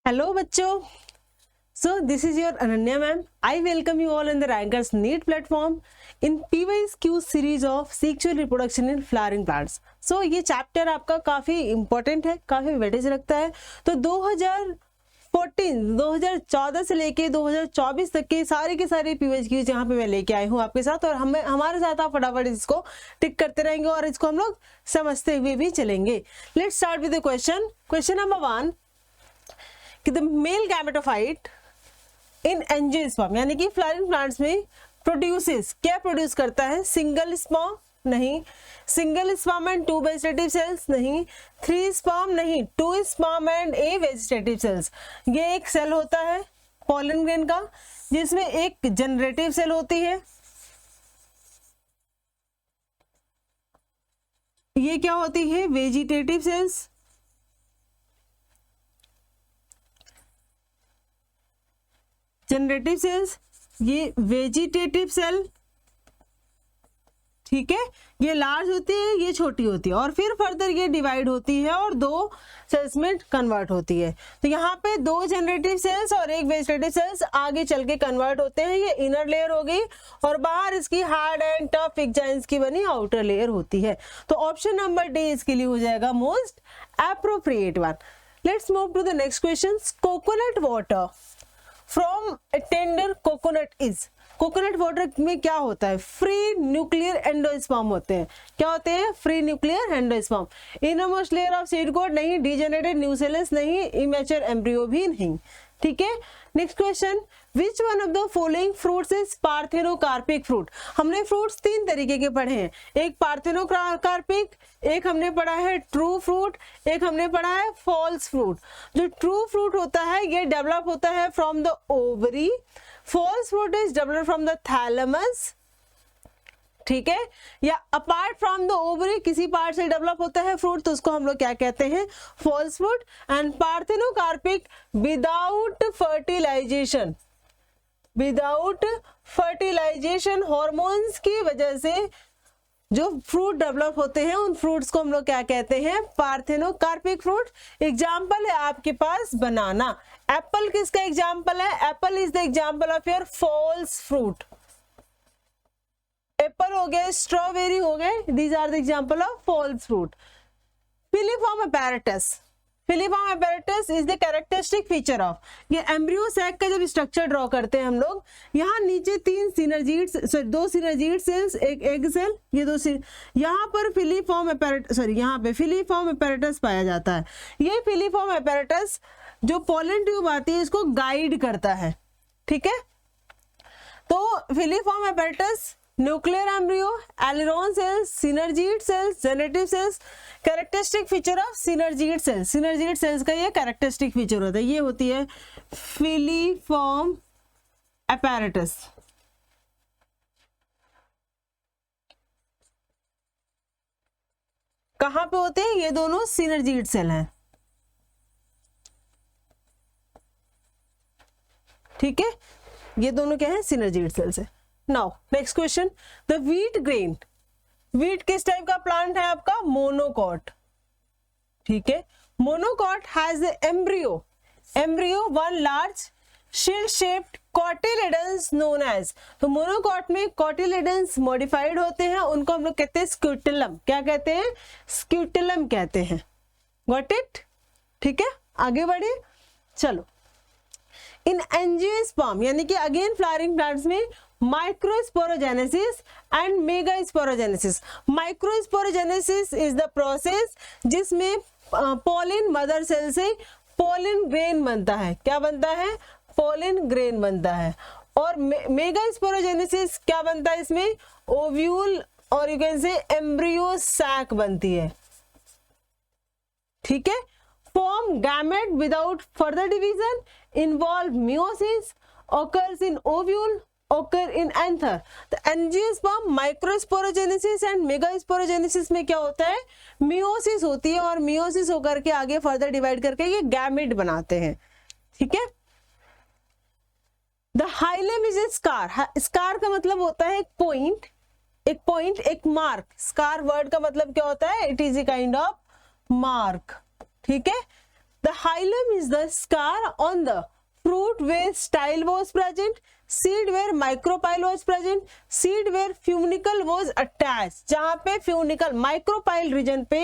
Hello बच्चों, so this is your Ananya ma'am. I welcome you all in the Rankers NEET platform in PYQ series of sexual reproduction in flowering plants. So ये chapter आपका काफ़ी important है, काफ़ी weightage रखता है। तो 2014 से लेके 2024 तक के सारे PYQs यहाँ पे मैं लेके आई हूँ आपके साथ, और हमारे साथ आप फटाफट इसको टिक करते रहेंगे और इसको हम लोग समझते हुए भी चलेंगे। Let's start with the question number 1 कि the male gametophyte in angiosperm यानी कि फ्लावरिंग प्लांट्स में क्या प्रोड्यूस करता है? सिंगल स्पर्म नहीं, single sperm and 2 vegetative cells नहीं, 3 स्पर्म नहीं, 2 sperm and A vegetative cells. ये एक सेल होता है पॉलन ग्रेन का जिसमें एक जनरेटिव सेल होती है। ये क्या होती है? Vegetative cells. जनरेटिव सेल्स, ये वेजिटेटिव सेल, ठीक है, ये लार्ज होती है, ये छोटी होती है, और फिर फर्दर ये डिवाइड होती है और 2 सेल्स में कन्वर्ट होती है। तो यहाँ पे 2 जनरेटिव सेल्स और एक वेजिटेटिव सेल्स आगे चल के कन्वर्ट होते हैं। ये इनर लेयर हो गई और बाहर इसकी हार्ड एंड टफ एग्जाइम्स की बनी आउटर लेयर होती है। तो ऑप्शन नंबर डी इसके लिए हो जाएगा most appropriate one. Let's move to the next question. Coconut water from tender coconut is, coconut water में क्या होता है? फ्री न्यूक्लियर एंडोस्पर्म होते हैं। क्या होते हैं? Free nuclear endosperm. Innermost layer of seed code नहीं, डीजेनरेटेड न्यूसेलस नहीं, इमेच्योर एम्ब्रियो भी नहीं। ठीक है, next question, which one of the following fruits is parthenocarpic fruit? हमने फ्रूट्स 3 तरीके के पढ़े हैं, एक पार्थेनोकार्पिक, एक हमने पढ़ा है ट्रू फ्रूट, एक हमने पढ़ा है फॉल्स फ्रूट। जो ट्रू फ्रूट होता है ये डेवलप होता है from the ovary, false fruit is develop from the thalamus, ठीक है, या अपार्ट फ्रॉम द ओवरी किसी पार्ट से डेवलप होता है फ्रूट, तो उसको हम लोग क्या कहते हैं? False fruit. And parthenocarpic without fertilization, without fertilization hormones की वजह से जो फ्रूट डेवलप होते हैं उन फ्रूट्स को हम लोग क्या कहते हैं? Parthenocarpic fruit. एग्जाम्पल है आपके पास बनाना। एप्पल किसका एग्जाम्पल है? Apple is the example of your false fruit. Apple हो गए, स्ट्रॉबेरी हो गए, these are the example of false fruit. Filiform apparatus, filiform apparatus is the characteristic feature of, ये एम्ब्रियो सैक का जब structure draw करते हैं हम लोग, यहाँ नीचे 2 सिनर्जीड सेल्स, एक एग सेल, ये 2 यहाँ पर फिलीफॉर्म अपैरेटस, यहाँ पे फिलीफॉर्म अपैरेटस पाया जाता है। ये फिलीफॉर्म अपैरेटस जो पोलन ट्यूब आती है इसको गाइड करता है, ठीक है। तो filiform apparatus, nuclear embryo, aleurone cells, synergid cells, genitive cells. Characteristic feature of synergid cells, synergid cells का ये कैरेक्टरिस्टिक फीचर होता है, ये होती है फिलीफॉर्म अपैरेटस। कहां पे होते हैं? ये दोनों सिनर्जीड सेल हैं, ठीक है, ये दोनों क्या है? सिनर्जीड सेल्स है। Now next question, the wheat grain, wheat किस टाइप का प्लांट है आपका? मोनोकॉट, ठीक है। Monocot has embryo, embryo one large shield shaped cotyledons known as, तो मोनोकॉट में कॉटिलेडन्स मॉडिफाइड होते हैं, उनको हम लोग कहते हैं स्क्यूटिलम। क्या कहते हैं? स्क्यूटिलम कहते हैं। Got it? ठीक है, आगे बढ़े, चलो। इन एंजियोस्पर्म यानी कि अगेन फ्लावरिंग प्लांट्स में microsporogenesis and megasporogenesis. Microsporogenesis is the process जिसमें पोलिन मदर सेल से पोलिन ग्रेन बनता है। क्या बनता है? पोलिन ग्रेन बनता है। और मेगास्पोरोजेनेसिस क्या बनता है? इसमें ओव्यूल और you can say embryo sac बनती है, ठीक है। Form gamete without further division, involve meiosis, occurs in ovule, occur in anther। तो एंजियोस्पर्म माइक्रोस्पोरोजेनेसिस एंड मेगास्पोरोजेनेसिस में क्या होता है? मियोसिस होती है, और मियोसिस होकर के आगे फर्दर डिवाइड करके ये गैमेट बनाते हैं, ठीक है। The hilum is a scar, scar का मतलब होता है एक पॉइंट, एक मार्क। स्कार वर्ड का मतलब क्या होता है? It is a kind of mark, ठीक है। The hilum is the scar on the fruit where style was present, seed where micropyle was present, seed where funicle was attached. जहाँ पे funicle micropyle region पे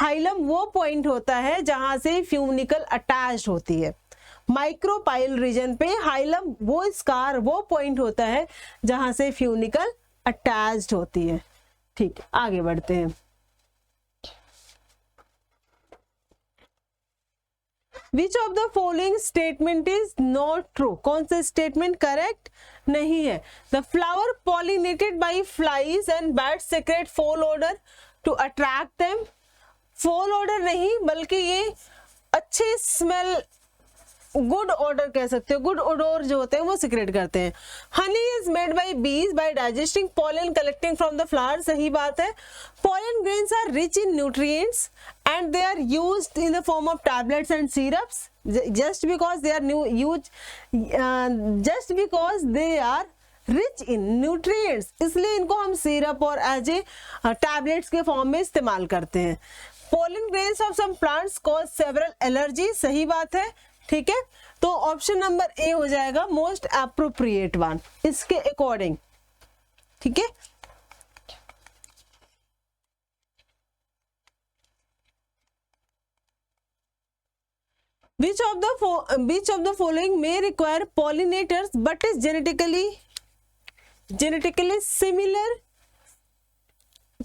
hilum वो point होता है जहाँ से funicle attached होती है. माइक्रोपाइल रीजन पे हाइलम वो स्कार वो पॉइंट होता है जहां से फ्यूनिकल अटैच्ड होती है. ठीक, आगे बढ़ते हैं. Which of the following statement is not true? कौन सा स्टेटमेंट करेक्ट नहीं है? The flower pollinated by flies and bats secrete fall odor to attract them. fall odor नहीं बल्कि ये अच्छे स्मेल, गुड ऑर्डर कह सकते हो, गुड ओडोर जो होते हैं वो सिक्रेट करते हैं. Honey is made by bees by digesting pollen collecting from the flower. सही बात है. Pollen grains are rich in nutrients and they are used in the form of tablets and syrups. Just because they are rich in nutrients, इसलिए इनको हम syrup और as a tablets के form में इस्तेमाल करते हैं. Pollen grains of some plants cause several allergy. सही बात है. ठीक है, तो ऑप्शन नंबर ए हो जाएगा मोस्ट एप्रोप्रिएट वन इसके अकॉर्डिंग. ठीक है, which of the following may require pollinators but is genetically similar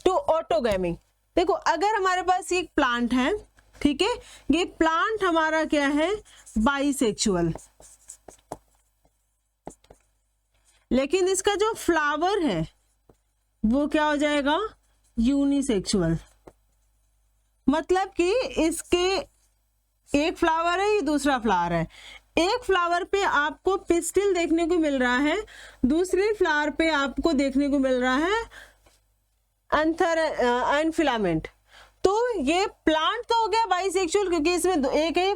to autogamy. देखो, अगर हमारे पास एक प्लांट है, ठीक है, ये प्लांट हमारा क्या है, बाइसेक्सुअल, लेकिन इसका जो फ्लावर है वो क्या हो जाएगा, यूनिसेक्सुअल. मतलब कि इसके एक फ्लावर है, ये दूसरा फ्लावर है. एक फ्लावर पे आपको पिस्टिल देखने को मिल रहा है, दूसरे फ्लावर पे आपको देखने को मिल रहा है एंथर एंड फिलामेंट. तो ये प्लांट तो हो गया बाइसेक्सुअल, क्योंकि इसमें एक ही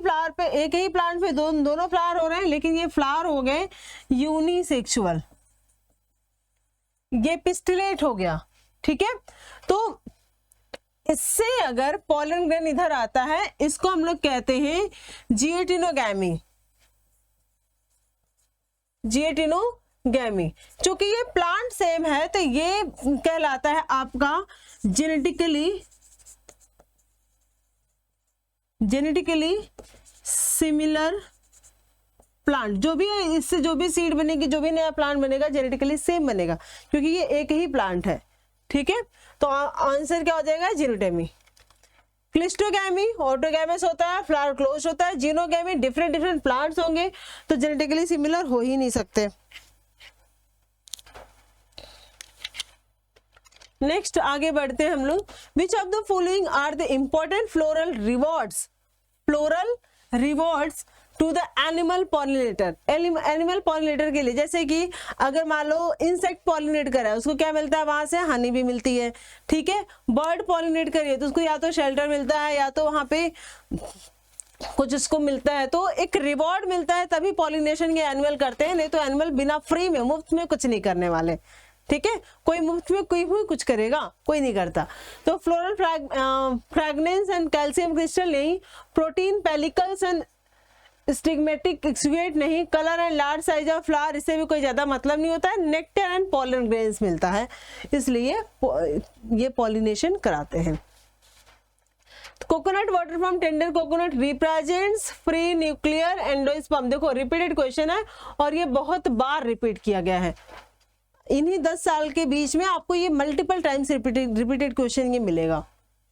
प्लांट पे दोनों फ्लावर हो रहे हैं, लेकिन ये फ्लावर हो गए यूनिसेक्सुअल, ये पिस्टिलेट हो गया. ठीक है, तो इससे अगर पॉलन ग्रेन इधर आता है, इसको हम लोग कहते हैं जिएटिनोगैमी. चूंकि ये प्लांट सेम है तो ये कहलाता है आपका जेनेटिकली सिमिलर प्लांट. जो भी है, इससे जो भी सीड बनेगी, जो भी नया प्लांट बनेगा, जेनेटिकली सेम बनेगा, क्योंकि ये एक ही प्लांट है. ठीक है, तो आंसर क्या हो जाएगा, जीनोटेमी. क्लिस्टोगैमी ऑटोगैमस होता है, फ्लावर क्लोज होता है. जीनोगैमी डिफरेंट प्लांट्स होंगे तो जेनेटिकली सिमिलर हो ही नहीं सकते. नेक्स्ट आगे बढ़ते हैं हम लोग. Which of the following are the important floral rewards to the animal pollinator. Animal pollinator के लिए, जैसे कि अगर मान लो इंसेक्ट पॉलिनेट कर रहा है, उसको क्या मिलता है, वहां से हनी भी मिलती है. ठीक है, बर्ड पॉलिनेट करिए तो उसको या तो शेल्टर मिलता है या तो वहां पे कुछ उसको मिलता है, तो एक रिवॉर्ड मिलता है, तभी पॉलिनेशन के एनिमल करते हैं. नहीं तो एनिमल बिना फ्री में, मुफ्त में कुछ नहीं करने वाले. ठीक है, कोई मुफ्त में कोई भी कुछ करेगा, कोई नहीं करता. तो floral fragrance and calcium crystal नहीं, प्रोटीन पेलिकल्स एंड स्टिग्मेटिक एक्सुएट नहीं, colour and large size of flower, इससे भी कोई ज्यादा मतलब नहीं होता है. नेक्टर एंड पॉलन ग्रेन्स मिलता है, इसलिए ये पॉलिनेशन कराते हैं. Coconut water from tender coconut represents free nuclear endosperm. देखो, रिपीटेड क्वेश्चन है और ये बहुत बार रिपीट किया गया है. इन्हीं 10 साल के बीच में आपको ये मल्टीपल टाइम्स रिपीटेड क्वेश्चन ये मिलेगा,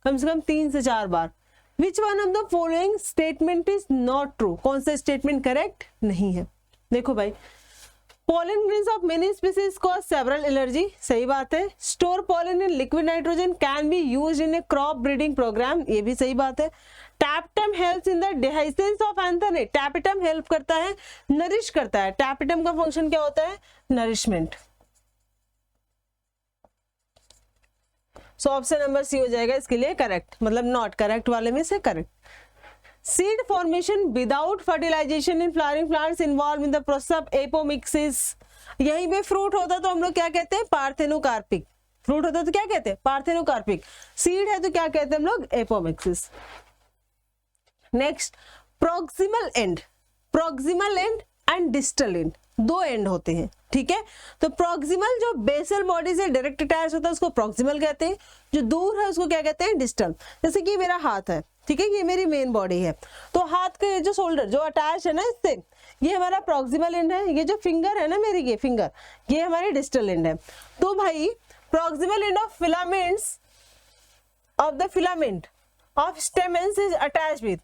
कम से कम 3 से 4 बार. Which one of the following statement is not true. कौन सा स्टेटमेंट करेक्ट नहीं है. देखो भाई, pollen grains of many species cause several allergy. सही बात है. Store pollen in liquid nitrogen can be used in a crop breeding program. ये भी सही बात है. Tapetum helps in the dehiscence of anther. नहीं, tapetum help करता है, नरिश करता है. tapetum का फंक्शन क्या होता है, nourishment. So option number C हो जाएगा इसके लिए करेक्ट, मतलब नॉट करेक्ट वाले में से correct. Seed formation without fertilisation in flowering plants involve in the process of apomixis. यहीं पे फ्रूट होता तो हम लोग क्या कहते हैं, पार्थेनोकार्पिक. फ्रूट होता तो क्या कहते हैं, पार्थेनोकार्पिक. सीड है तो क्या कहते हैं हम लोग, apomixis. Next, proximal and and distal end, दो एंड होते हैं, ठीक है। तो प्रॉक्सिमल जो बेसल बॉडी से डायरेक्ट अटैच होता है उसको प्रॉक्सिमल कहते हैं, जो दूर है उसको क्या कहते हैं, डिस्टल। जैसे कि मेरा हाथ है, ठीक है, ये मेरी मेन बॉडी है, तो हाथ के जो शोल्डर जो अटैच है ना इससे, ये हमारा प्रॉक्सिमल एंड है। ये जो फिंगर है ना मेरी, ये फिंगर, ये हमारी डिस्टल एंड है। तो भाई proximal end of filaments of the filament of stamens is attach with,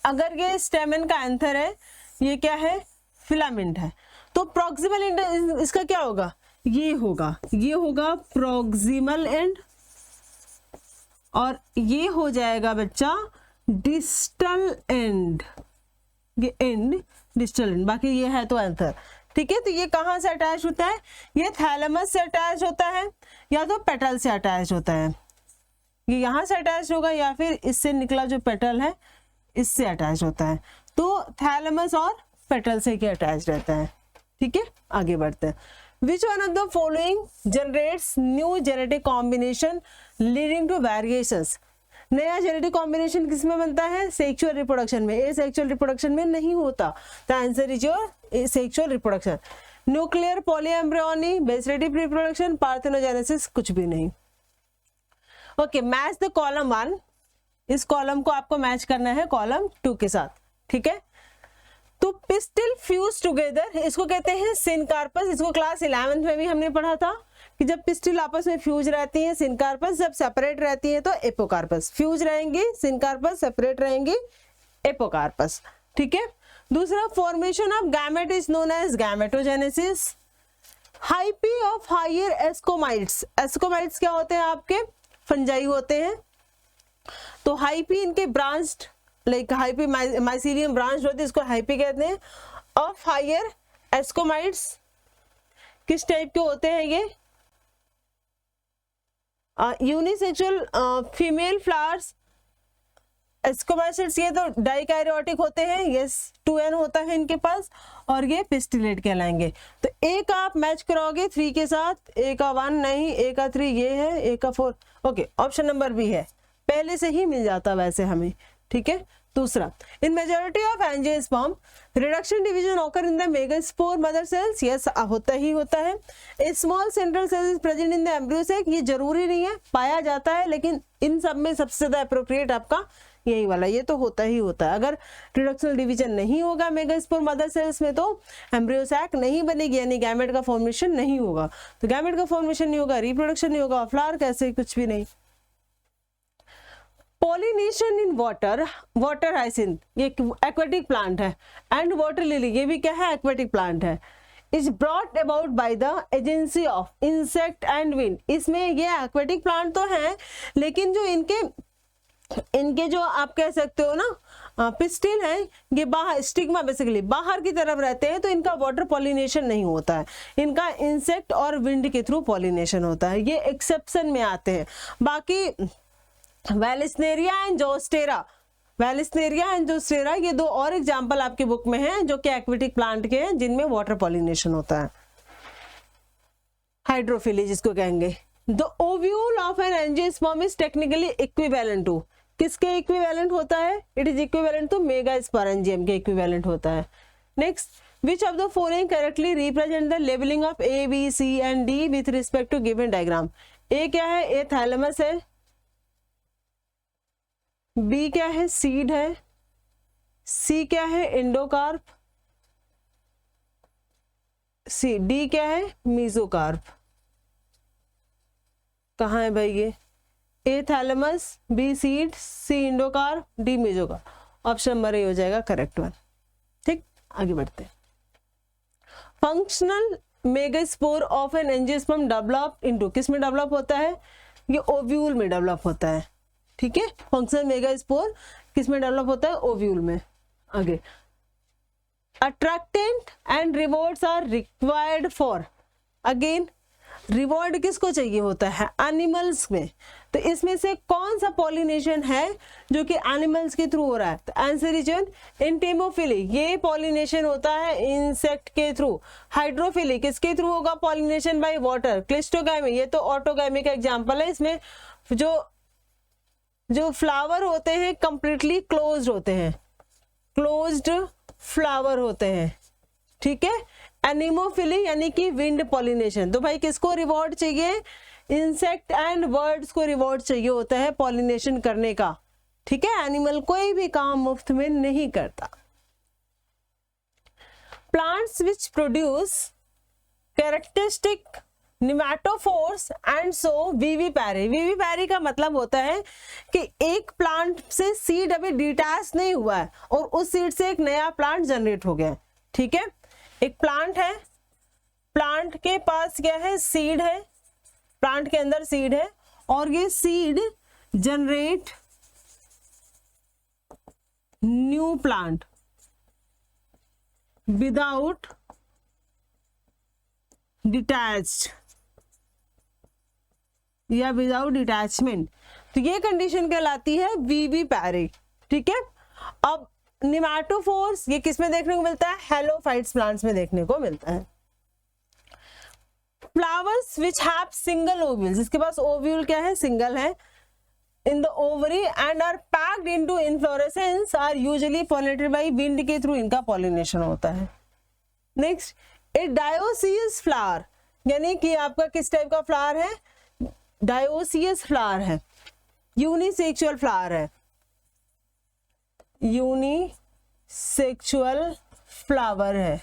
अगर ये स्टेमन का एंथर है, ये क्या है, फिलामेंट है, तो प्रॉक्सिमल एंड इसका क्या होगा, ये होगा प्रॉक्सिमल एंड, और ये हो जाएगा बच्चा डिस्टल एंड, ये एंड डिस्टल एंड, बाकी ये है तो एंथर, ठीक है। तो ये कहाँ से अटैच होता है, ये थैलेमस से अटैच होता है या तो पेटल से अटैच होता है, ये यहाँ से अटैच होगा या फिर इससे निकला जो पेटल है इससे अटैच होता है। तो थैलेमस और पेटल से क्या अटैच रहता है, ठीक है। आगे बढ़ते हैं। Which one of the following generates new genetic combination leading to variations? नया जेनेटिक कॉम्बिनेशन किस में बनता है, सेक्सुअल रिप्रोडक्शन में। ए सेक्सुअल रिप्रोडक्शन में नहीं होता, the answer is your sexual reproduction. Nuclear polyembryony, vegetative reproduction, parthenogenesis, कुछ भी नहीं। ओके, मैच द कॉलम 1, इस कॉलम को आपको मैच करना है कॉलम 2 के साथ, ठीक है। तो पिस्टिल फ्यूज टुगेदर, इसको कहते हैं सिनकार्पस। इसको क्लास 11th में भी हमने पढ़ा था कि जब पिस्टिल आपस में फ्यूज रहती हैं सिनकार्पस, जब सेपरेट रहती है तो एपोकार्पस। फ्यूज रहेंगे सिनकार्पस, सेपरेट रहेंगे एपोकार्पस, ठीक है। दूसरा, formation of gamete is known as gametogenesis. Hyphae of higher ascomycetes, ascomycetes क्या होते हैं आपके, फंजाई होते हैं। तो हाइपी इनके branched, like hyphae mycelium branch होती है, इसको हाइपी कहते हैं। ऑफ हायर एस्कोमाइट्स किस टाइप के होते हैं ये, यूनिसेक्सुअल फीमेल फ्लावर्स। एस्कोमाइट्स ये तो डाइकैरियोटिक होते हैं, यस 2n होता है इनके पास, और ये पिस्टिलेट कहलाएंगे। तो ए का आप मैच कराओगे 3 के साथ, ए का 1 नहीं, ए का 3 ये है, ए का 4, ओके, ऑप्शन नंबर बी है, पहले से ही मिल जाता वैसे हमें, ठीक है। दूसरा, in majority of angiosperm reduction division occur in the megaspore mother cells, yes होता ही होता है। A small central cell is present in the embryo sac, ये जरूरी नहीं है, पाया जाता है, लेकिन इन सब में सबसे ज्यादा अप्रोप्रिएट आपका यही वाला, ये तो होता ही होता है। अगर रिडक्शनल डिवीजन नहीं होगा मेगास्पोर मदर सेल्स में तो एम्ब्रियो सैक नहीं बनेगी, यानी गैमेट का फॉर्मेशन नहीं होगा। तो गैमेट का फॉर्मेशन नहीं होगा, रिप्रोडक्शन नहीं होगा, फ्लावर कैसे, कुछ भी नहीं। Pollination in water, water hyacinth ये एक्वेटिक प्लांट है, एंड वाटर लिली ये भी क्या है, एक्वेटिक प्लांट है। Is brought about by the agency of insect and wind, इसमें ये एक्वेटिक प्लांट तो है, लेकिन जो इनके जो आप कह सकते हो ना पिस्टिल है, ये बाहर स्टिग्मा बेसिकली बाहर की तरफ रहते हैं, तो इनका वाटर पॉलिनेशन नहीं होता है, इनका इंसेक्ट और विंड के थ्रू पॉलिनेशन होता है, ये एक्सेप्शन में आते हैं। बाकी Vallisneria and Zostera, Vallisneria and Zostera ये दो और एग्जांपल आपके बुक में हैं जो कि एक्वेटिक प्लांट के हैं जिनमें वाटर पॉलिनेशन होता है। हाइड्रोफिली जिसको कहेंगे। The ovule of an angiosperm is technically equivalent to, किसके इक्विवेलेंट होता है, it is equivalent to megasporangium के इक्विवेलेंट होता है। Next, which of the following correctly represent the labeling of A, B, C and D with respect to given diagram? A क्या है, A थैलेमस है, B क्या है, सीड है, C क्या है, एंडोकार्प, C, D क्या है, मीजोकार्प। कहाँ है भाई ये, A thalamus, B seed, C endocarp, D mesocarp. Option number A हो जाएगा करेक्ट वन। ठीक, आगे बढ़ते हैं। Functional megaspore of an angiosperm develop into, किस में डेवलप होता है, ये ओव्यूल में डेवलप होता है। ठीक है, फंक्शनल मेगास्पोर किस में डेवलप होता है, ओव्यूल में। आगे, attractant and rewards are required for, again reward किसको चाहिए होता है, एनिमल्स में। तो इसमें से कौन सा पॉलिनेशन है जो कि एनिमल्स के थ्रू हो रहा है, तो आंसर इज एंटेमोफिली, ये पॉलिनेशन होता है इंसेक्ट के थ्रू। हाइड्रोफिली किसके थ्रू होगा, पॉलिनेशन बाय वाटर। क्लिस्टोगामी ये तो ऑटोगामी का एग्जांपल है, इसमें जो फ्लावर होते हैं कंप्लीटली क्लोज्ड होते हैं, क्लोज्ड फ्लावर होते हैं, ठीक है। एनिमोफिली यानी कि विंड पॉलिनेशन, तो भाई किसको रिवॉर्ड चाहिए, इंसेक्ट एंड बर्ड्स को रिवॉर्ड चाहिए होता है पॉलिनेशन करने का, ठीक है। एनिमल कोई भी काम मुफ्त में नहीं करता। Plants which produce characteristic pneumatophores and so vivipary. Vivipary का मतलब होता है कि एक प्लांट से सीड अभी डिटैच नहीं हुआ है और उस सीड से एक नया प्लांट जनरेट हो गया, ठीक है। एक प्लांट है, प्लांट के पास क्या है, सीड है, प्लांट के अंदर सीड है और ये seed generate new plant without detached या विदाउट डिटैचमेंट, तो ये कंडीशन कहलाती है विविपैरी, ठीक है। अब निमेटोफोर्स ये किस में देखने को मिलता है, हेलोफाइट्स प्लांट्स में देखने को मिलता है। Flowers which have single ovules, इसके पास ओव्यूल क्या है, सिंगल है, in the ovary and are packed into inflorescence are usually pollinated by wind के थ्रू इनका पॉलिनेशन होता है। नेक्स्ट, ए डायोसियस फ्लावर यानी कि आपका किस टाइप का फ्लावर है, डायोसियस फ्लावर है, यूनिसेक्सुअल फ्लावर है, यूनिसेक्सुअल फ्लावर है।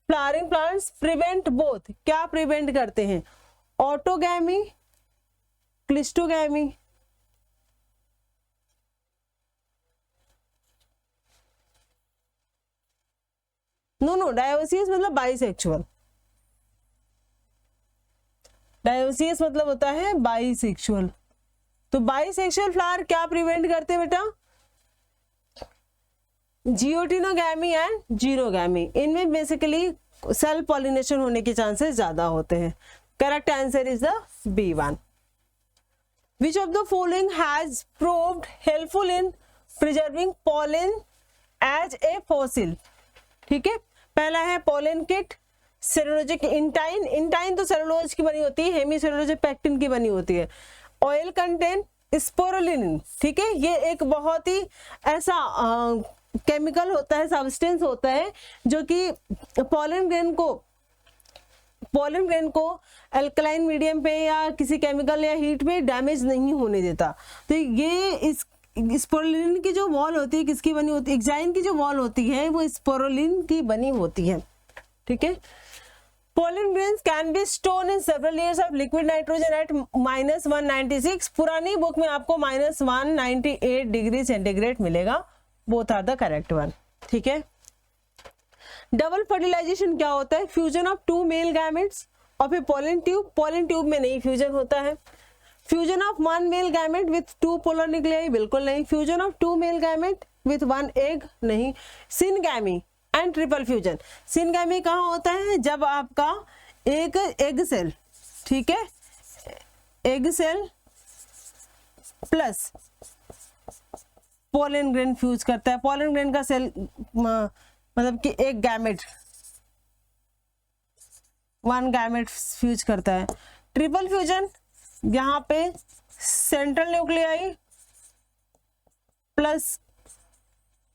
फ्लावरिंग प्लांट्स प्रिवेंट बोथ, क्या प्रिवेंट करते हैं, ऑटोगैमी, क्लिस्टोगैमी। नो डायोसियस मतलब बाइसेक्सुअल, डायोसियस मतलब होता है बाइसेक्सुअल। तो बाइसेक्सुअल फ्लावर क्या प्रिवेंट करते हैं बेटा, जियोटिनोगैमी एंड जीरोगैमी, इनमें बेसिकली सेल्फ पॉलिनेशन होने के चांसेस ज्यादा होते हैं। Correct answer is the B1। Which of the following has proved helpful in preserving pollen as a fossil? ठीक है, पहला है pollen kit, cellulosic intine, intine तो सेलुलोज की बनी होती है, हेमी सेलुलोज पैक्टिन की बनी होती है। ऑयल कंटेंट स्पोरुलिन, ठीक है, ये एक बहुत ही ऐसा केमिकल होता है, सब्सटेंस होता है जो कि पोलन ग्रेन को अल्कलाइन मीडियम पे या किसी केमिकल या हीट पे डैमेज नहीं होने देता। तो ये इस स्पोरुलिन की जो वॉल होती है किसकी बनी होती है, एक्साइन की जो वॉल होती है वो स्पोरुलिन की बनी होती है, ठीक है। Pollen grains can be stored in several layers of liquid nitrogen at -196। पुरानी बुक में आपको -198 डिग्री सेंटीग्रेड मिलेगा। Both are the correct one, ठीक है। डबल फर्टिलाइजेशन क्या होता है, fusion of 2 male gametes of a pollen tube, pollen tube में नहीं फ्यूजन होता है। Fusion of 1 male gamete with 2 polar न्यूक्लियाई, बिल्कुल नहीं। Fusion of 2 male gamete with 1 egg, नहीं। Syngamy and triple fusion, syngamy कहाँ होता है, जब आपका एक एग सेल, ठीक है, egg cell plus pollen grain fuse करता है। पोलन ग्रेन का सेल मतलब कि एक गैमेट, 1 गैमेट फ्यूज करता है। ट्रिपल फ्यूजन यहाँ पे central nuclei plus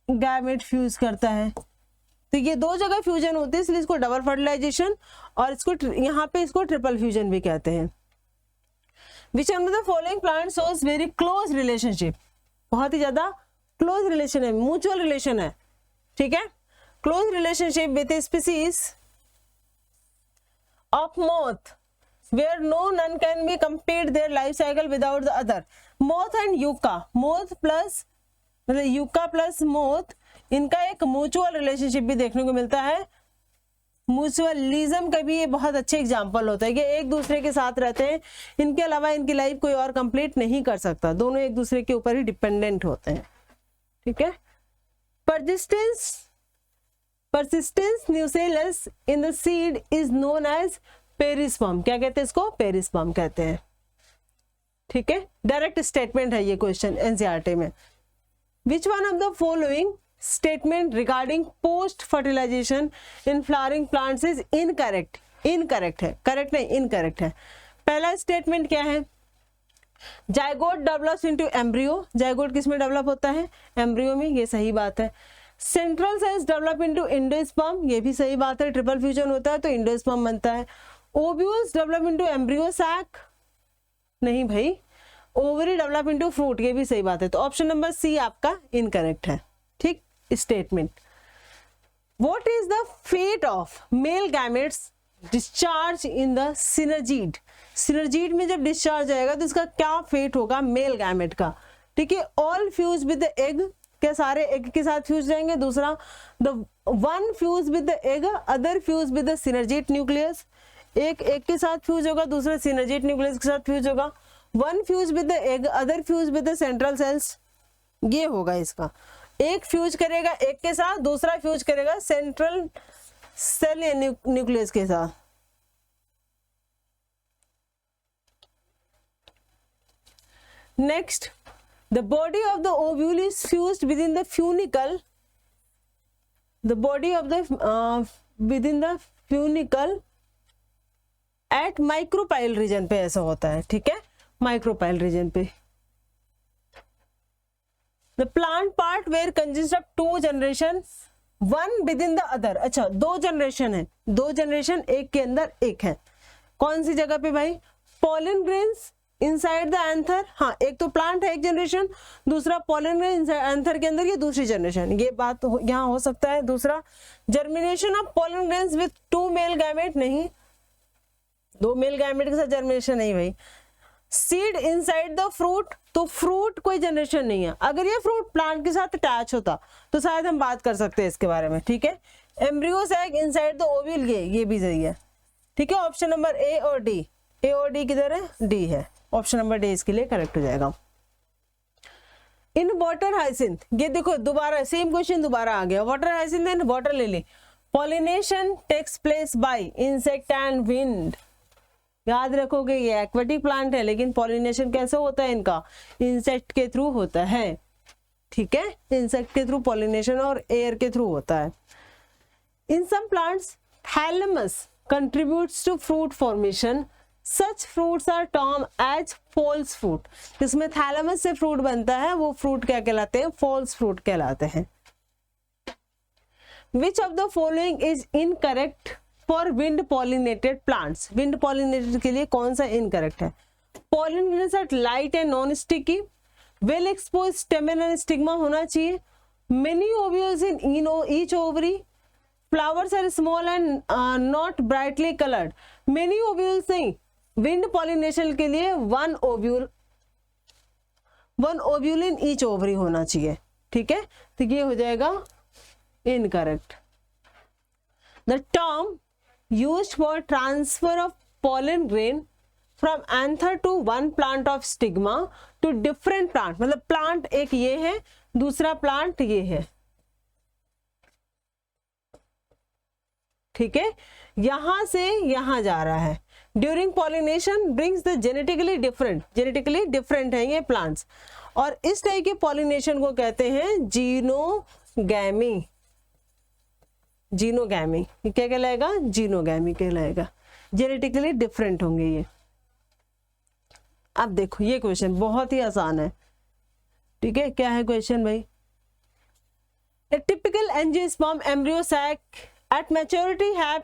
gamete fuse करता है। तो ये 2 जगह फ्यूजन होती है, इसलिए इसको डबल फर्टिलाइजेशन और इसको यहाँ पे इसको ट्रिपल फ्यूजन भी कहते हैं। विच one of the following plant shows very close relationship, बहुत ही ज्यादा क्लोज रिलेशन है, म्यूचुअल रिलेशन है, ठीक है। Close relationship with species of moth where none can be complete their life cycle without the other। moth and yucca, moth plus मतलब yucca plus moth, इनका एक mutual relationship भी देखने को मिलता है। म्यूचुअलिज्म का भी ये बहुत अच्छे एग्जांपल होता है कि एक दूसरे के साथ रहते हैं, इनके अलावा इनकी लाइफ कोई और कंप्लीट नहीं कर सकता, दोनों एक दूसरे के ऊपर ही डिपेंडेंट होते हैं, ठीक है। persistence nucellus in the seed is known as perisperm, क्या कहते हैं इसको, पेरिस्पर्म कहते हैं, ठीक है। डायरेक्ट स्टेटमेंट है ये क्वेश्चन एनसीईआरटी में। Which one of the following statement regarding post fertilisation in flowering plants is incorrect, incorrect है, करेक्ट नहीं इनकरेक्ट है। पहला स्टेटमेंट क्या है, zygote develops into embryo, zygote किस में डेवलप होता है, एम्ब्रियो में, ये सही बात है। Central cells develop into endosperm, ये भी सही बात है, ट्रिपल फ्यूजन होता है तो एंडोस्पर्म बनता है। Ovules develop into embryo sac, नहीं भाई, ओवरी डेवलप इनटू फ्रूट, ये भी सही बात है, तो ऑप्शन नंबर सी आपका इनकरेक्ट है। ठीक, statement. What is the fate of male gametes discharge in the synergid, synergid में जब डिस्चार्ज आएगा तो इसका क्या फेट होगा मेल गैमेट का। ठीक है, all fuse with the egg, क्या सारे एग के साथ फ्यूज जाएंगे। दूसरा, the one fuse with the egg, other fuse with the synergid nucleus, एक एग के साथ फ्यूज होगा, दूसरा सिनर्जीड न्यूक्लियस के साथ फ्यूज होगा। One fuse with the egg, other fuse with the central cells, ये होगा इसका। एक फ्यूज करेगा एग के साथ, दूसरा फ्यूज करेगा सेंट्रल सेल या न्यूक्लियस के साथ। Next, the body of the ovule is fused within the funicle, the body of the within the funicle at micropyle region पे ऐसा होता है। ठीक है, micropyle region पे। the plant part where consists of two generation one within the other, अच्छा दो generation है, दो जनरेशन एक के अंदर एक है, कौन सी जगह पे भाई, pollen grains inside the anther, हाँ एक तो प्लांट है एक जनरेशन, दूसरा पॉलन ग्रेन एंथर के अंदर ये दूसरी जनरेशन, ये बात तो यहाँ हो सकता है। दूसरा, germination of pollen grains with to male gamete, नहीं, दो मेल गैमेट के साथ जर्मिनेशन नहीं भाई। सीड इनसाइड द फ्रूट, तो फ्रूट कोई जनरेशन नहीं है, अगर ये फ्रूट प्लांट के साथ अटैच होता तो शायद हम बात कर सकते हैं इसके बारे में। ठीक है, embryo sac inside the ovule, ये भी सही है। ठीक है, ऑप्शन नंबर ए और डी, ए और डी किधर है, डी है, ऑप्शन नंबर डी इसके लिए करेक्ट हो जाएगा। इन वाटर हाइसिंथ, ये देखो दोबारा सेम क्वेश्चन दोबारा आ गया, water hyacinth and water lily, pollination takes place by insect and wind, याद रखोगे ये एक्वेटिक प्लांट है, लेकिन पॉलिनेशन कैसे होता है इनका, इंसेक्ट के थ्रू होता है। ठीक है, इंसेक्ट के थ्रू पॉलिनेशन और एयर के थ्रू होता है। In some plants thalamus contributes to fruit formation, such fruits are term as false fruit, जिसमें थैलेमस से फ्रूट बनता है वो फ्रूट क्या कहलाते हैं, फॉल्स फ्रूट कहलाते हैं। Which of the following is incorrect for wind pollinated plants, wind pollinated के लिए कौन सा इनकरेक्ट है। Pollen grains are light and non sticky, well expose stamen and stigma होना चाहिए, many ovules in each ovary, flowers are small and not brightly coloured, many ovules नहीं, wind pollination के लिए one ovule in each ovary होना चाहिए। ठीक है, तो ये हो जाएगा incorrect. The term used for transfer of pollen grain from anther to one plant of stigma to different plant, मतलब प्लांट एक ये है, दूसरा प्लांट ये है। ठीक है, यहां से यहां जा रहा है। During pollination brings the genetically different है ये प्लांट्स, और इस टाइप के पॉलिनेशन को कहते हैं जीनोगैमी, जीनोगैमी क्या कहलाएगा, जीनोगैमी कहलाएगा, जेनेटिकली डिफरेंट होंगे ये। अब देखो ये क्वेश्चन बहुत ही आसान है। ठीक है, क्या है क्वेश्चन भाई, a typical angiosperm embryo sac at maturity have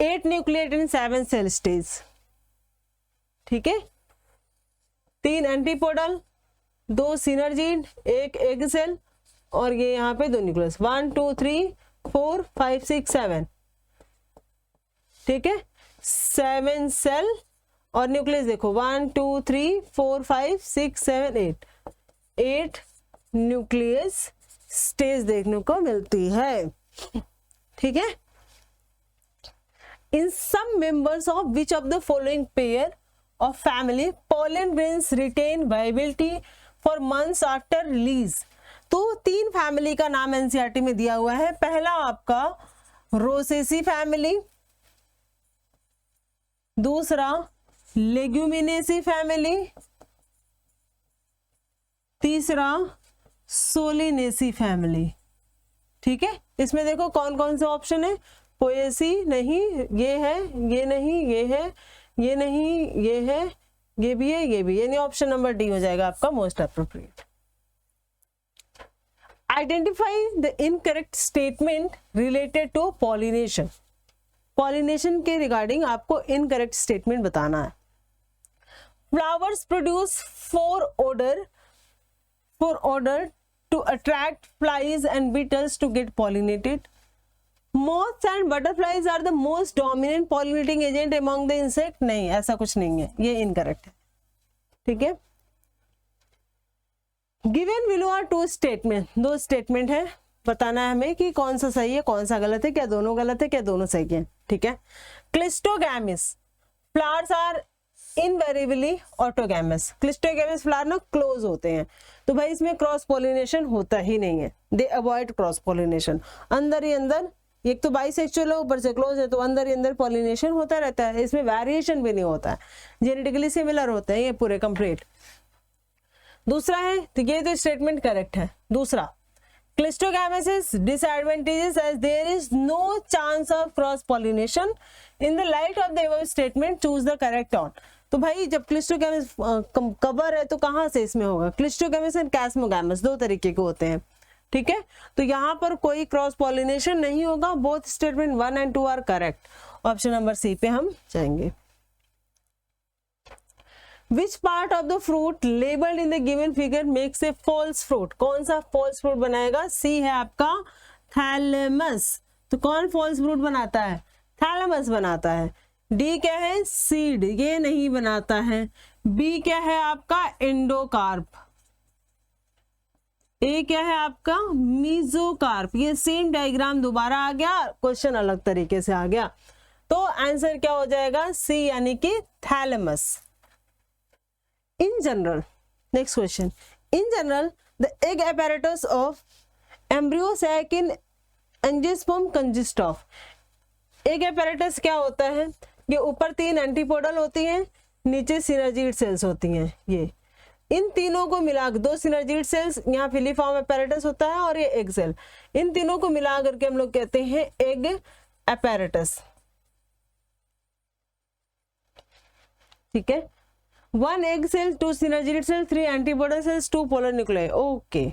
8 nucleate in 7 cell stage। ठीक है, 3 एंटीपोडल, 2 सिनर्जीड, 1 एग सेल, और ये यहाँ पे 2 न्यूक्लियस, 1 2 3 4 5 6 7। ठीक है, 7 सेल और न्यूक्लियस देखो 1 2 3 4 5 6 7 8, 8 न्यूक्लियस स्टेज देखने को मिलती है। ठीक है, in some members of which of the following pair of family pollen grains retain viability for months after release। तो 3 फैमिली का नाम एनसीईआरटी में दिया हुआ है। पहला आपका रोसेसी फैमिली, दूसरा लेग्यूमिनेसी फैमिली, तीसरा सोलिनेसी फैमिली। ठीक है, इसमें देखो कौन कौन से ऑप्शन है, पोएसी नहीं, ये है, ये नहीं, ये है, ये नहीं, ये है, ये भी है, ये भी, यानी ऑप्शन नंबर डी हो जाएगा आपका most appropriate. Identify the incorrect statement related to pollination. Pollination के रिगार्डिंग आपको इनकरेक्ट स्टेटमेंट बताना है। Flowers produce foul odor to attract flies and beetles to get pollinated. Moths and butterflies are the most dominant pollinating agent among the insect. नहीं, ऐसा कुछ नहीं है, ये इनकरेक्ट है। ठीक है, given below are two statement, दो स्टेटमेंट है, बताना है हमें कि कौन सा सही है कौन सा गलत है, क्या दोनों गलत है क्या दोनों सही है। ठीक है, cleistogamous flowers are invariably autogamous. Cleistogamous flower ना क्लोज होते हैं, तो भाई इसमें क्रॉस पॉलिनेशन होता ही नहीं है, दे अवॉइड क्रॉस पॉलिनेशन। अंदर ही अंदर, एक तो बाइसेक्सुअल है ऊपर से क्लोज है, तो अंदर ही अंदर पॉलिनेशन होता रहता है, इसमें वेरिएशन भी नहीं होता है, जेनेटिकली सिमिलर होते हैं ये पूरे कंप्लीट। दूसरा है, तो ये तो स्टेटमेंट करेक्ट है। दूसरा, cleistogamous is disadvantageous as there is no chance of cross pollination. In the light of the above statement choose the correct one. तो भाई जब क्लिस्टोगैमस कवर है तो कहां से इसमें होगा, क्लिस्टोगैमस एंड कैस्मोगैमस दो तरीके के होते हैं। ठीक है, तो यहाँ पर कोई क्रॉस पॉलिनेशन नहीं होगा, both statement 1 and 2 are correct. Option number C पे हम जाएंगे। Which part of the fruit labeled in the given figure makes a false fruit? कौन सा false fruit बनाएगा? C है आपका थैलेमस। तो कौन false fruit बनाता है? थैलेमस बनाता है। D क्या है? सीड, ये नहीं बनाता है। B क्या है आपका? एंडोकार्प। A क्या है आपका? मीजोकार्प। ये सेम डायग्राम दोबारा आ गया, क्वेश्चन अलग तरीके से आ गया, तो आंसर क्या हो जाएगा? C यानी कि thalamus. In general, next question. In general, the egg apparatus of embryo sac in angiosperm consist of. Egg apparatus क्या होता है? ये ऊपर 3 एंटीपोडल होती हैं, नीचे सिनर्जिड सेल्स होती हैं। ये इन तीनों को मिला, 2 सिनर्जिड सेल्स, यहाँ फिलीफॉर्म apparatus होता है और ये एग सेल, इन तीनों को मिला करके हम लोग कहते हैं एग apparatus। ठीक है, 1 egg cell, 2 synergid cells, 3 antibody cells, 2 polar nuclei। Okay,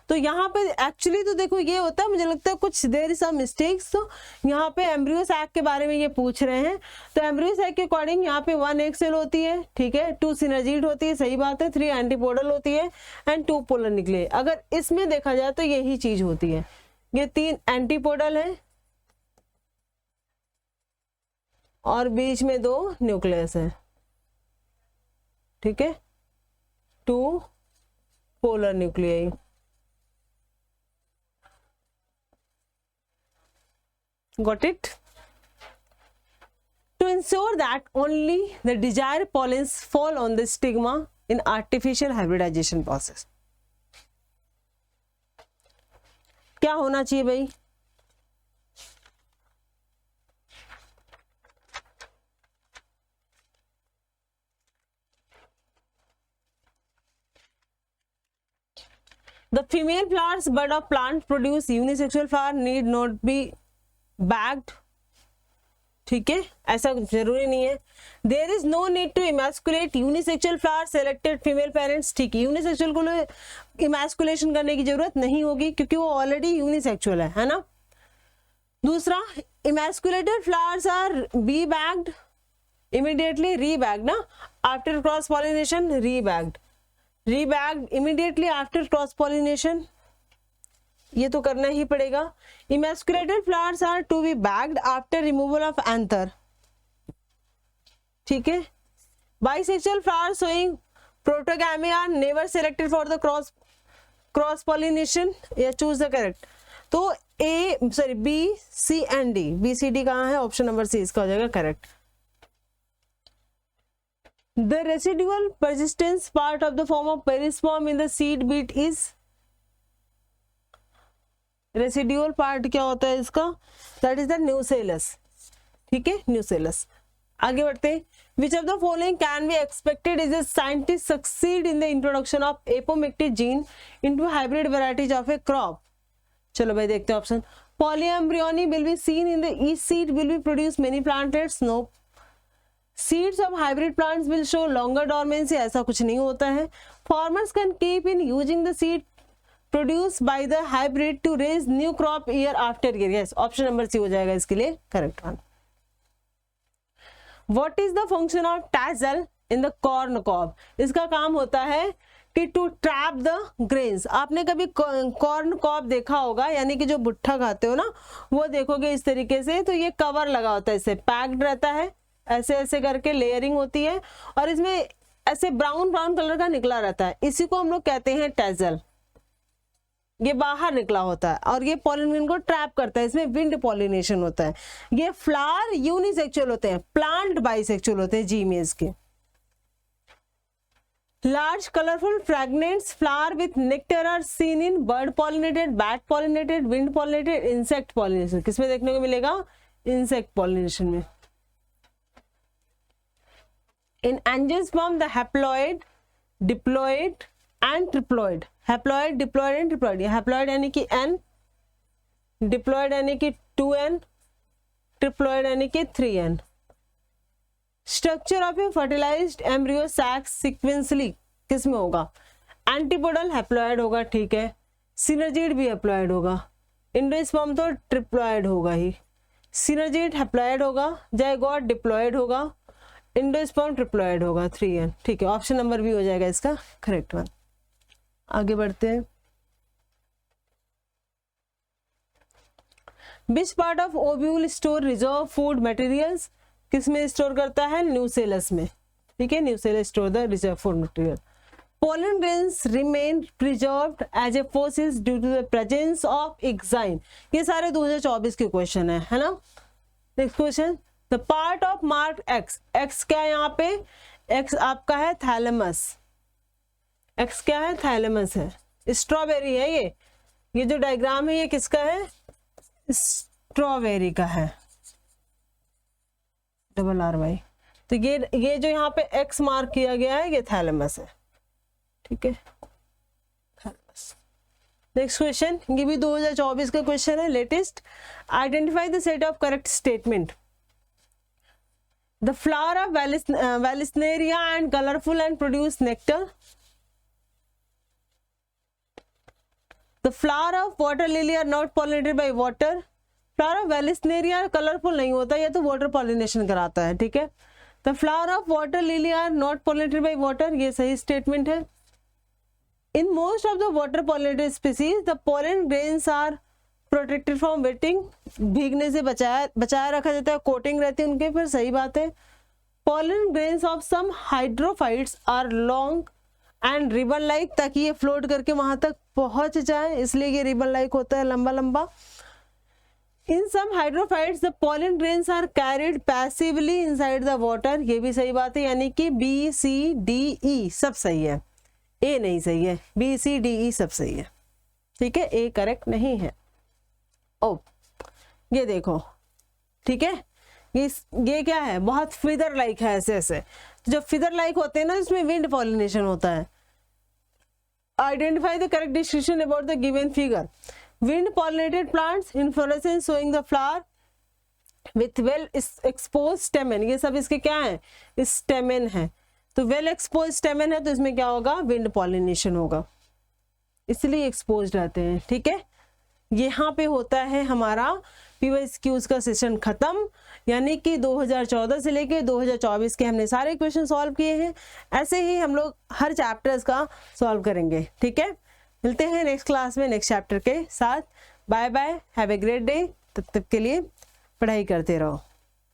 तो यहाँ पे एक्चुअली तो देखो ये होता है, मुझे लगता है कुछ देर सम मिस्टेक्स। तो यहाँ पे एम्ब्रियो सैक के बारे में ये पूछ रहे हैं, तो एम्ब्रियो सैक के अकॉर्डिंग यहाँ पे 1 egg cell होती है, ठीक है, 2 synergid होती है, सही बात है, 3 एंटीपोडल होती है एंड 2 पोलर न्यूक्लियाई। अगर इसमें देखा जाए तो यही चीज होती है, ये 3 एंटीपोडल है और बीच में 2 न्यूक्लियस है। ठीक है, 2 polar nuclei. Got it? To ensure that only the desired pollens fall on the stigma in artificial hybridization process। क्या होना चाहिए भाई? The female flowers bud of plant produce unisexual flower need not be bagged। ठीक है, ऐसा जरूरी नहीं है। There is no need to emasculate unisexual flower selected female parents। ठीक है, यूनिसेक्सुअल को इमेस्कुलेशन करने की जरूरत नहीं होगी क्योंकि वो ऑलरेडी यूनिसेक्सुअल है ना। दूसरा, emasculated flowers are bee bagged immediately, rebagged ना, after cross pollination, rebagged immediately after cross pollination, ये तो करना ही पड़ेगा। emasculated flowers are to be bagged after removal of anther। ठीक है, bisexual flowers showing protogamy are never selected for the cross pollination। या choose the correct। तो B, C and D, B C D कहाँ है? Option number सी इसका हो जाएगा correct. The residual persistence part of the form of perisperm in the seed bead is, residual part क्या होता है इसका? That is the nucellus. ठीक है, न्यूसेलस। आगे बढ़ते हैं। Which of the following can be expected is a scientist succeed in the introduction of apomictic gene into hybrid varieties of a crop. चलो भाई देखते हैं option. Polyembryony will be seen in the each seed will be produce many plantlets. No. Seeds of hybrid plants will show longer dormancy। ऐसा कुछ नहीं होता है। Farmers can keep in using the seed produce by the hybrid to raise new crop year after year. Yes, option number C हो जाएगा इसके लिए correct one. What is the function of tassel in the corn cob? इसका काम होता है कि to trap the grains. आपने कभी कॉर्न कॉब देखा होगा, यानी कि जो भुट्टा खाते हो ना, वो देखोगे इस तरीके से, तो ये कवर लगा होता है, इससे पैक्ड रहता है, ऐसे ऐसे करके लेयरिंग होती है और इसमें ऐसे ब्राउन ब्राउन कलर का निकला रहता है, इसी को हम लोग कहते हैं टैजल। ये बाहर निकला होता है और ये पॉलिन ग्रेन को ट्रैप करता है, इसमें विंड पॉलिनेशन होता है। ये फ्लावर यूनिसेक्सुअल होते हैं, प्लांट बाइसेक्सुअल होते हैं जीमेस के। Large colorful fragments flower with nectar are seen in bird pollinated, bat pollinated, wind pollinated, insect pollination। किसमें देखने को मिलेगा? Insect pollination में। In angiosperm the haploid, diploid and triploid, haploid, diploid and triploid। haploid यानी कि n, diploid यानी कि 2n, triploid यानी कि 3n। Structure of a fertilized embryo sacs sequentially किसमें होगा? एंटीपोडल हैप्लॉइड होगा, ठीक है। सिनर्जिड भी हैप्लॉइड होगा। एंडोस्पर्म तो ट्रिप्लॉइड होगा ही। सिनर्जिड हैप्लॉइड होगा, जाइगोट डिप्लॉइड होगा, एंडोस्पर्म ट्रिप्लॉइड होगा, 3n, ठीक है। ऑप्शन नंबर भी हो जाएगा इसका करेक्ट वन। आगे बढ़ते हैं। Which part of ovule store reserve food materials? किसमें स्टोर करता है? न्यूसेलस में, ठीक है। Nucellus store the reserve food material. Pollen grains remain preserved as a fossils due to the presence of exine. ये सारे 2024 के क्वेश्चन है ना। Next question, the part of mark X. X क्या है यहाँ पे? एक्स आपका है थैलेमस। एक्स क्या है? थैलेमस है। स्ट्रॉबेरी है ये जो डायग्राम है ये किसका है? स्ट्रॉबेरी का है, डबल आर वाई। तो ये जो यहाँ पे एक्स मार्क किया गया है ये थैलेमस है, ठीक है। थैलेमस। नेक्स्ट क्वेश्चन, ये भी 2024 का क्वेश्चन है, latest. Identify the set of correct statement. The flower of vallisneria and colourful and produce nectar. The flower of water lily are not pollinated by water. Flower of vallisneria colourful नहीं होता, या तो water pollination कराता है, ठीक है। The flower of water lily are not pollinated by water, ये सही स्टेटमेंट है। In most of the water pollinated species the pollen grains are protected from wetting. भीगने से बचाया रखा जाता है, कोटिंग रहती है उनके, फिर सही बात है। Pollen grains of some hydrophytes are long and ribbon like, ताकि ये फ्लोट करके वहां तक पहुंच जाए, इसलिए ये रिबन लाइक होता है, लंबा लंबा। In some hydrophytes, the pollen grains are carried passively inside the water। ये भी सही बात है, यानी कि B, C, D, E सब सही है, A नहीं सही है। B, C, D, E सब सही है, ठीक है। A करेक्ट नहीं है। ओ ये देखो, ठीक है। ये क्या है? बहुत फिदर लाइक है, ऐसे ऐसे। तो जब फिदर लाइक होते हैं ना, इसमें विंड पॉलिनेशन होता है। Identify the correct description about the given figure. Wind pollinated plants, inflorescence showing the flower with well exposed stamen। ये सब इसके क्या है? स्टेमेन है। तो वेल एक्सपोज स्टेमेन है, तो इसमें क्या होगा? विंड पॉलिनेशन होगा, इसलिए एक्सपोज रहते हैं, ठीक है। यहाँ पे होता है हमारा PYQs का सेशन खत्म, यानी कि 2014 से लेके 2024 के हमने सारे क्वेश्चन सॉल्व किए हैं। ऐसे ही हम लोग हर चैप्टर्स का सॉल्व करेंगे, ठीक है। मिलते हैं नेक्स्ट क्लास में नेक्स्ट चैप्टर के साथ। Bye bye, have a great day. तब तक के लिए पढ़ाई करते रहो।